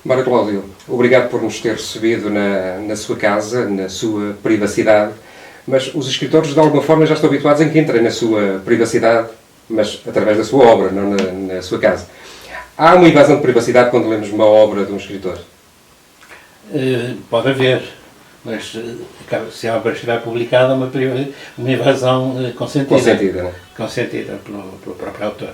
Mário Cláudio, obrigado por nos ter recebido na sua casa, na sua privacidade, mas os escritores de alguma forma já estão habituados em que entrem na sua privacidade, mas através da sua obra, não na sua casa. Há uma invasão de privacidade quando lemos uma obra de um escritor? Pode haver, mas se a obra estiver publicada, uma invasão consentida. Consentida, não é? Consentida pelo próprio autor.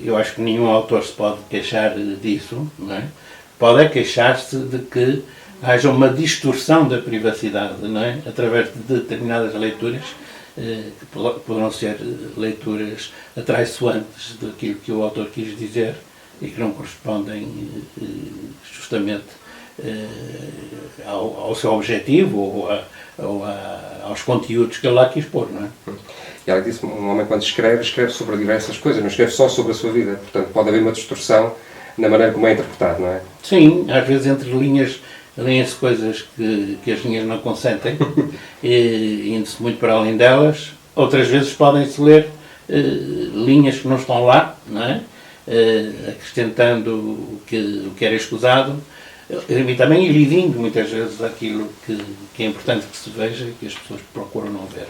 Eu acho que nenhum autor se pode queixar disso, não é? Pode queixar-se de que haja uma distorção da privacidade, não é? Através de determinadas leituras, que poderão ser leituras atraiçoantes daquilo que o autor quis dizer e que não correspondem justamente ao seu objetivo ou aos conteúdos que ele lá quis pôr, não é? E ela disse, um homem quando escreve sobre diversas coisas, não escreve só sobre a sua vida. Portanto, pode haver uma distorção na maneira como é interpretado, não é? Sim, às vezes entre linhas leem-se coisas que as linhas não consentem e indo-se muito para além delas. Outras vezes podem-se ler linhas que não estão lá, não é? Acrescentando o que era escusado e também ilidindo muitas vezes aquilo que é importante que se veja e que as pessoas procuram não ver.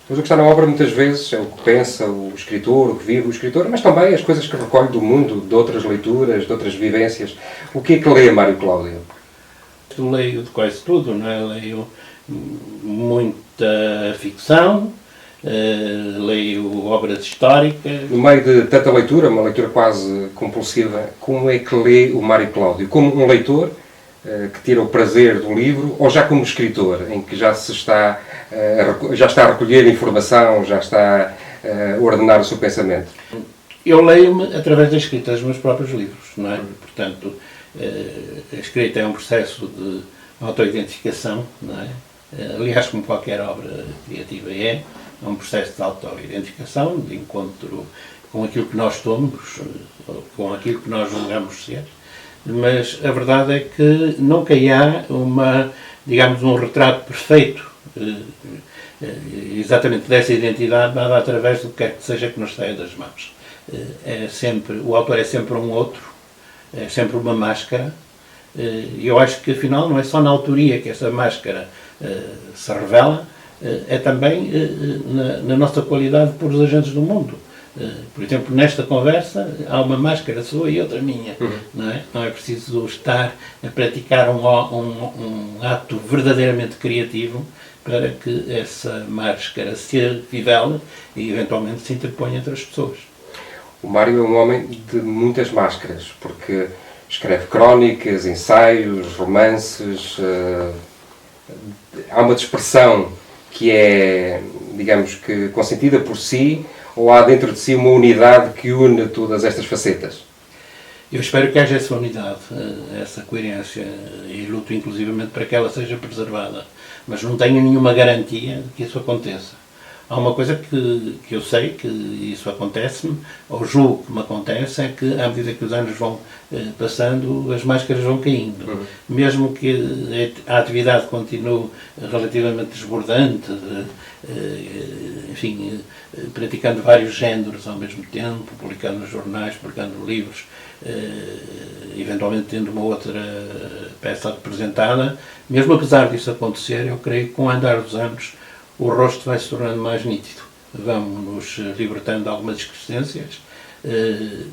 Mas o que está na obra muitas vezes é o que pensa o escritor, o que vive o escritor, mas também as coisas que recolhe do mundo, de outras leituras, de outras vivências. O que é que lê Mário Cláudio? Eu leio de quase tudo, não é? Leio muita ficção, leio obras históricas. No meio de tanta leitura, uma leitura quase compulsiva, como é que lê o Mário Cláudio? Como um leitor que tira o prazer do livro, ou já como escritor, em que já está a recolher informação, já está a ordenar o seu pensamento? Eu leio-me através da escrita dos meus próprios livros, não é? Portanto, a escrita é um processo de autoidentificação, não é? Aliás, como qualquer obra criativa é um processo de autoidentificação, de encontro com aquilo que nós somos, com aquilo que nós julgamos ser. Mas a verdade é que nunca há um retrato perfeito exatamente dessa identidade dada através do que quer que seja que nos saia das mãos. O autor é sempre um outro, é sempre uma máscara, e eu acho que afinal não é só na autoria que essa máscara se revela, é também na nossa qualidade por os agentes do mundo. Por exemplo, nesta conversa há uma máscara sua e outra minha, não é? Não é preciso estar a praticar um ato verdadeiramente criativo para que essa máscara se revele e eventualmente se interponha entre as pessoas. O Mário é um homem de muitas máscaras, porque escreve crónicas, ensaios, romances, há uma dispersão que é, digamos que, consentida por si, ou há dentro de si uma unidade que une todas estas facetas? Eu espero que haja essa unidade, essa coerência, e luto inclusivamente para que ela seja preservada, mas não tenho nenhuma garantia de que isso aconteça. Há uma coisa que eu sei que isso acontece-me, ou julgo que me acontece, é que à medida que os anos vão passando, as máscaras vão caindo. Mesmo que a atividade continue relativamente desbordante, enfim, praticando vários géneros ao mesmo tempo, publicando nos jornais, publicando livros, eventualmente tendo uma outra peça representada, mesmo apesar disso acontecer, eu creio que com o andar dos anos o rosto vai se tornando mais nítido. Vamos nos libertando de algumas excrescências.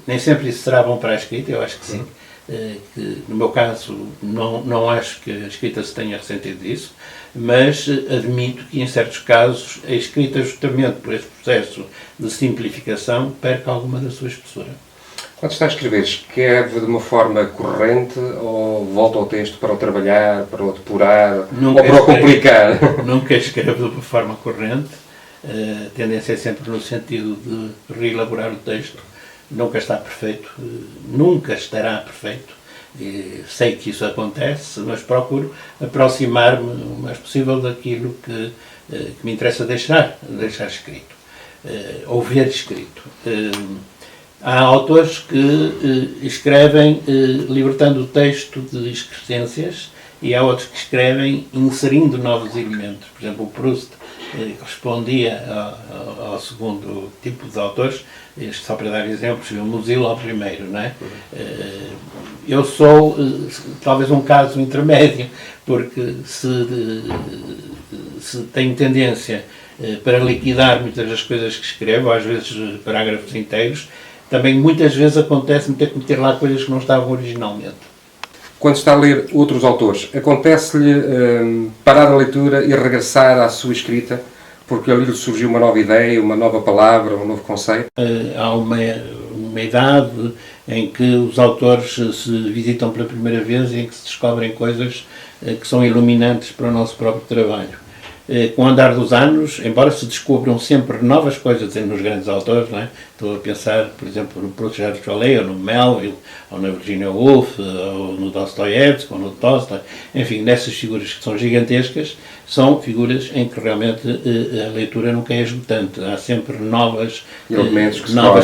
Nem sempre isso será bom para a escrita, eu acho que sim. Que, no meu caso, não acho que a escrita se tenha ressentido disso, mas admito que, em certos casos, a escrita, justamente por esse processo de simplificação, perca alguma da sua espessura. Quando está a escrever, escreve de uma forma corrente ou volta ao texto para o trabalhar, para o depurar, ou para o complicar? Nunca escrevo de uma forma corrente. A tendência é sempre no sentido de reelaborar o texto. Nunca está perfeito, nunca estará perfeito. E sei que isso acontece, mas procuro aproximar-me o mais possível daquilo que me interessa deixar escrito, ou ver escrito. Há autores que escrevem libertando o texto de excrescências e há outros que escrevem inserindo novos elementos. Por exemplo, o Proust correspondia ao segundo tipo de autores. Este, só para dar exemplos, o Musil ao primeiro, não é? Eu sou talvez um caso intermédio, porque se tenho tendência para liquidar muitas das coisas que escrevo, às vezes parágrafos inteiros, também muitas vezes acontece-me ter que meter lá coisas que não estavam originalmente. Quando está a ler outros autores, acontece-lhe parar a leitura e regressar à sua escrita, porque ali lhe surgiu uma nova ideia, uma nova palavra, um novo conceito? Há uma idade em que os autores se visitam pela primeira vez e em que se descobrem coisas que são iluminantes para o nosso próprio trabalho. Com o andar dos anos, embora se descubram sempre novas coisas nos grandes autores, não é? Estou a pensar, por exemplo, no Protégé de Jolie, ou no Melville, ou na Virginia Woolf, ou no Dostoiévski, ou no Tolstói, enfim, nessas figuras que são gigantescas, são figuras em que realmente a leitura nunca é esgotante. Há sempre novas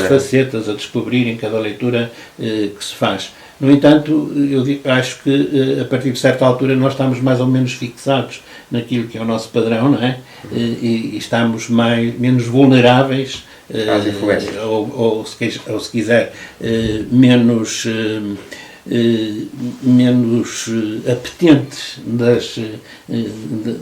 facetas a descobrir em cada leitura que se faz. No entanto, eu acho que a partir de certa altura nós estamos mais ou menos fixados naquilo que é o nosso padrão, não é? E estamos menos vulneráveis, ou se quiser, menos apetentes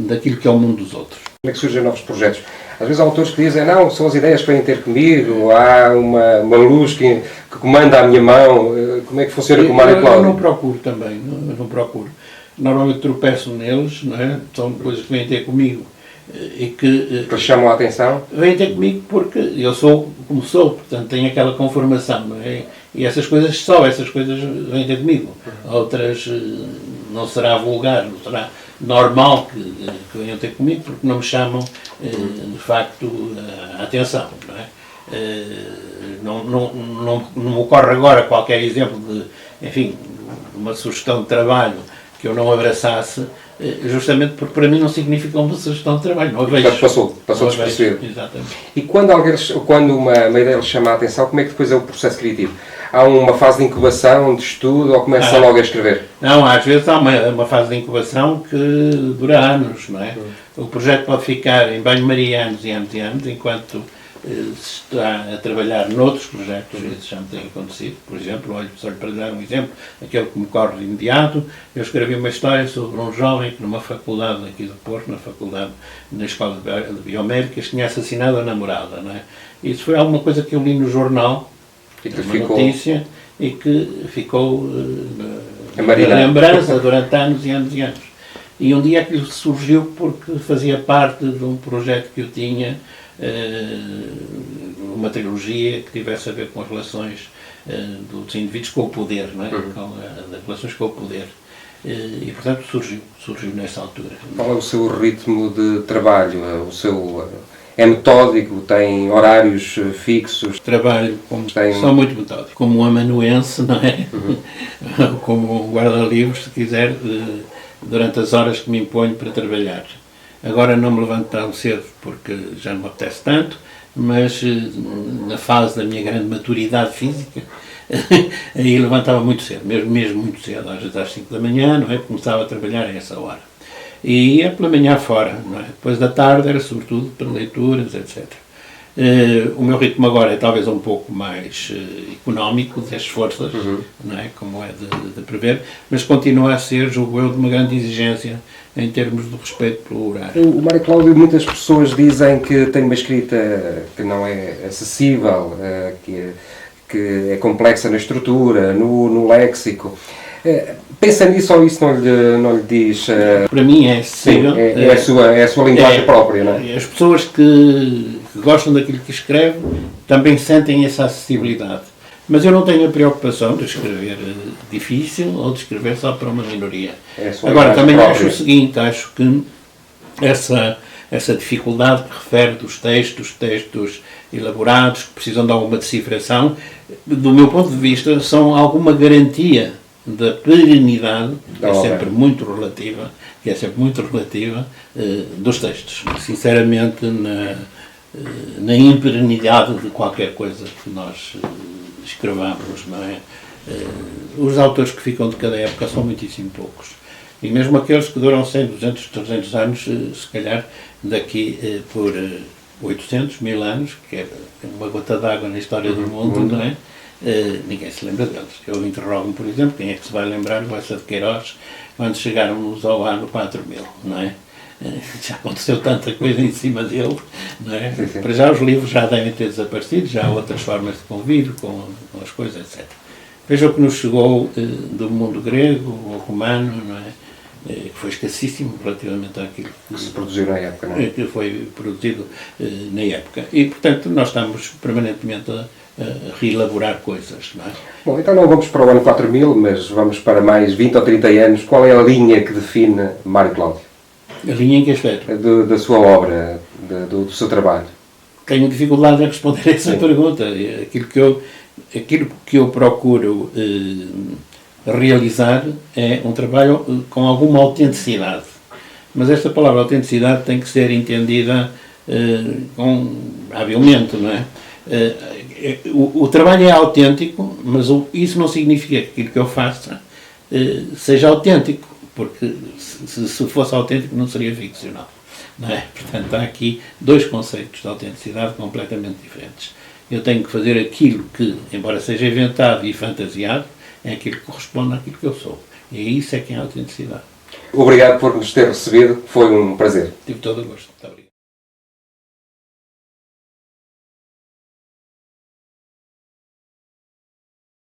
daquilo que é o mundo dos outros. Como é que surgem novos projetos? Às vezes há autores que dizem, não, são as ideias que vêm ter comigo, há uma luz que comanda a minha mão. Como é que funciona com o Mário Cláudio? Eu não procuro também, não procuro. Normalmente tropeço neles, não é? São coisas que vêm ter comigo e que chamam a atenção? Vêm ter comigo porque eu sou como sou, portanto tenho aquela conformação, não é? E essas coisas vêm ter comigo. Outras não será vulgar, não será normal que venham ter comigo, porque não me chamam, de facto, a atenção, não é? Não me ocorre agora qualquer exemplo de, enfim, uma sugestão de trabalho que eu não abraçasse, justamente porque para mim não significa uma sugestão de trabalho. Não a vejo. Passou despercebido. Exatamente. E quando uma ideia lhe chama a atenção, como é que depois é o processo criativo? Há uma fase de incubação, de estudo, ou começa logo a escrever? Não, às vezes há uma fase de incubação que dura anos, não é? O projeto pode ficar em banho-maria anos e anos e anos, enquanto se está a trabalhar noutros projetos, isso já me tem acontecido. Por exemplo, só lhe para dar um exemplo, aquele que me corre de imediato, eu escrevi uma história sobre um jovem que numa faculdade aqui do Porto, na Escola de Biomédicas, tinha assassinado a namorada, não é? Isso foi alguma coisa que eu li no jornal, uma notícia, e que ficou na lembrança durante anos e anos e anos. E um dia aquilo surgiu porque fazia parte de um projeto que eu tinha, uma trilogia que tivesse a ver com as relações dos indivíduos com o poder, não é? Das relações com o poder. E, portanto, surgiu nessa altura. Qual é o seu ritmo de trabalho? É metódico? Tem horários fixos? Trabalho sou muito metódico. Como um amanuense, não é? Como um guarda-livros, se quiser, durante as horas que me imponho para trabalhar. Agora não me levanto tão cedo porque já não me apetece tanto, mas na fase da minha grande maturidade física, aí levantava muito cedo, mesmo muito cedo, às vezes às 5 da manhã, não é? Começava a trabalhar a essa hora. E ia pela manhã fora, não é? Depois da tarde era sobretudo para leituras, etc. O meu ritmo agora é talvez um pouco mais económico, das forças, não é? Como é de prever, mas continua a ser, julgo eu, de uma grande exigência em termos de respeito pelo horário. O Mário Cláudio, muitas pessoas dizem que tem uma escrita que não é acessível, que é complexa na estrutura, no léxico. Pensa nisso ou isso não lhe diz? Para mim é acessível. Sim, é a sua linguagem própria, não é? As pessoas que gostam daquilo que escreve também sentem essa acessibilidade. Mas eu não tenho a preocupação de escrever difícil ou de escrever só para uma minoria. Agora, também acho o seguinte, acho que essa dificuldade que refere dos textos elaborados, que precisam de alguma decifração, do meu ponto de vista, são alguma garantia da perenidade, que é sempre muito relativa, dos textos. Sinceramente, na imperenidade de qualquer coisa que nós escrevamos, não é? Os autores que ficam de cada época são muitíssimo poucos. E mesmo aqueles que duram 100, 200, 300 anos, se calhar, daqui por 800 mil anos, que é uma gota d'água na história do mundo, não é? Ninguém se lembra deles. Eu interrogo-me, por exemplo, quem é que se vai lembrar do Bessa de Queiroz quando chegarmos ao ano 4000, não é? Já aconteceu tanta coisa em cima dele, não é? Sim, sim. Para já os livros já devem ter desaparecido, já há outras formas de convívio com as coisas, etc. Veja o que nos chegou do mundo grego ou romano, não é? Que foi escassíssimo relativamente àquilo Que se produziu na época, não é? que foi produzido na época. E, portanto, nós estamos permanentemente a reelaborar coisas, não é? Bom, então não vamos para o ano 4000, mas vamos para mais 20 ou 30 anos. Qual é a linha que define Mário Cláudio? A linha em que aspecto? Da sua obra, do seu trabalho? Tenho dificuldade em responder a essa pergunta. Aquilo que eu procuro realizar é um trabalho com alguma autenticidade. Mas esta palavra autenticidade tem que ser entendida habilmente, não é? O trabalho é autêntico, mas isso não significa que aquilo que eu faça seja autêntico, porque se fosse autêntico não seria ficcional, não é? Portanto, há aqui dois conceitos de autenticidade completamente diferentes. Eu tenho que fazer aquilo que, embora seja inventado e fantasiado, é aquilo que corresponde àquilo que eu sou. E isso é que é a autenticidade. Obrigado por nos ter recebido, foi um prazer. Tive todo o gosto.